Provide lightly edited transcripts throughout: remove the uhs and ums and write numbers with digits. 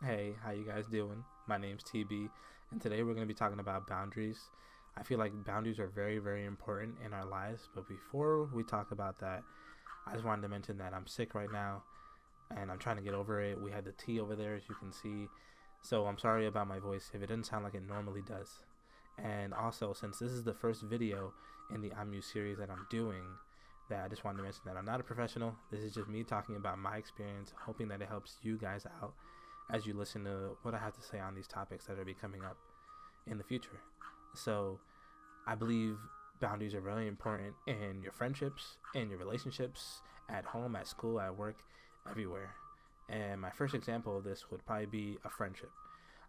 Hey, how you guys doing? My name's TB, and today we're going to be talking about boundaries. I feel like boundaries are very, very important in our lives, but before we talk about that, I just wanted to mention that I'm sick right now, and I'm trying to get over it. We had the tea over there, as you can see, so I'm sorry about my voice if it doesn't sound like it normally does. And also, since this is the first video in the I'm You series that I'm doing, that I just wanted to mention that I'm not a professional. This is just me talking about my experience, hoping that it helps you guys out as you listen to what I have to say on these topics that are be coming up in the future. So I believe boundaries are really important in your friendships, in your relationships, at home, at school, at work, everywhere. And my first example of this would probably be a friendship.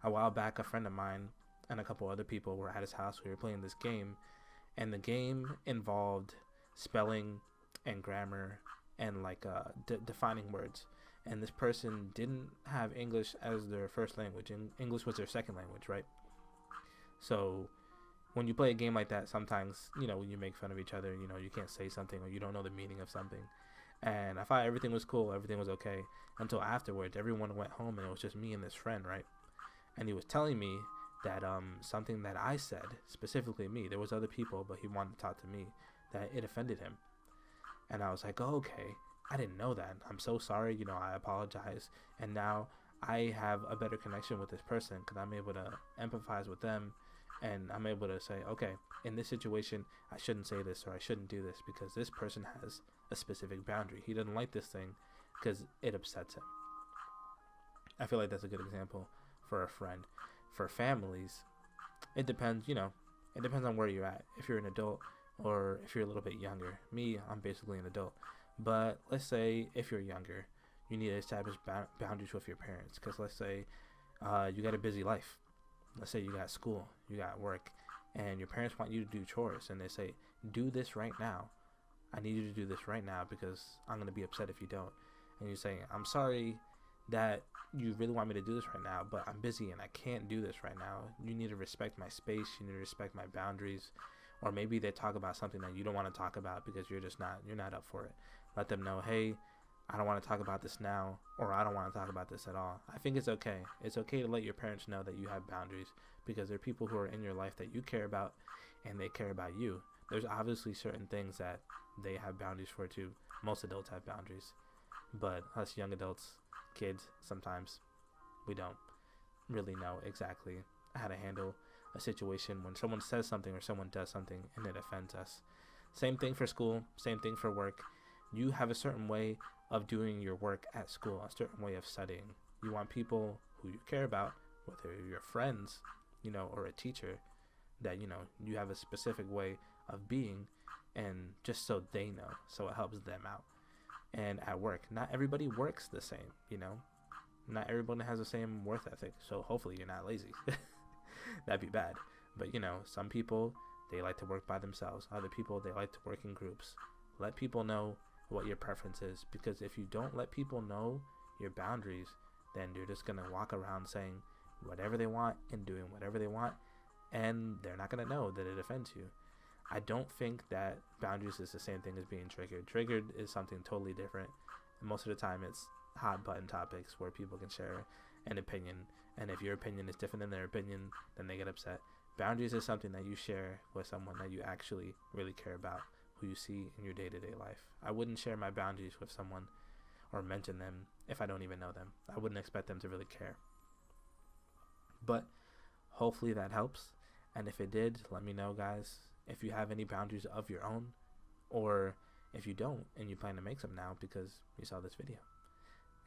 A while back, a friend of mine and a couple other people were at his house. We were playing this game, and the game involved spelling and grammar and defining words. And this person didn't have English as their first language, and English was their second language, right? So when you play a game like that, sometimes, when you make fun of each other, you can't say something or you don't know the meaning of something. And I thought everything was cool, everything was okay, until afterwards, everyone went home and it was just me and this friend, right? And he was telling me that something that I said, specifically me, there was other people, but he wanted to talk to me, that it offended him. And I was like, oh, okay, I didn't know that. I'm so sorry. I apologize. And now I have a better connection with this person because I'm able to empathize with them. And I'm able to say, okay, in this situation, I shouldn't say this or I shouldn't do this because this person has a specific boundary. He doesn't like this thing because it upsets him. I feel like that's a good example for a friend. For families, it depends, it depends on where you're at. If you're an adult or if you're a little bit younger. Me, I'm basically an adult. But let's say if you're younger, you need to establish boundaries with your parents. Because let's say you got a busy life. Let's say you got school, you got work, and your parents want you to do chores. And they say, do this right now. I need you to do this right now because I'm going to be upset if you don't. And you say, I'm sorry that you really want me to do this right now, but I'm busy and I can't do this right now. You need to respect my space. You need to respect my boundaries. Or maybe they talk about something that you don't want to talk about because you're not up for it. Let them know, hey, I don't want to talk about this now, or I don't want to talk about this at all. I think it's okay. It's okay to let your parents know that you have boundaries because there are people who are in your life that you care about and they care about you. There's obviously certain things that they have boundaries for too. Most adults have boundaries, but us young adults, kids, sometimes we don't really know exactly how to handle a situation when someone says something or someone does something and it offends us. Same thing for school, same thing for work. You have a certain way of doing your work at school, a certain way of studying. You want people who you care about, whether you're friends, or a teacher, that, you have a specific way of being, and just so they know, so it helps them out. And at work, not everybody works the same, Not everyone has the same worth ethic, so hopefully you're not lazy. That'd be bad. But, some people, they like to work by themselves. Other people, they like to work in groups. Let people know what your preference is, because if you don't let people know your boundaries, then you're just going to walk around saying whatever they want and doing whatever they want, and they're not going to know that it offends you. I don't think that boundaries is the same thing as being triggered. Triggered is something totally different. And most of the time it's hot button topics where people can share an opinion, and if your opinion is different than their opinion, then they get upset. Boundaries is something that you share with someone that you actually really care about, who you see in your day-to-day life. I wouldn't share my boundaries with someone or mention them if I don't even know them. I wouldn't expect them to really care. But hopefully that helps. And if it did, let me know, guys, if you have any boundaries of your own, or if you don't and you plan to make some now because you saw this video.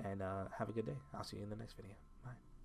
And have a good day. I'll see you in the next video. Bye.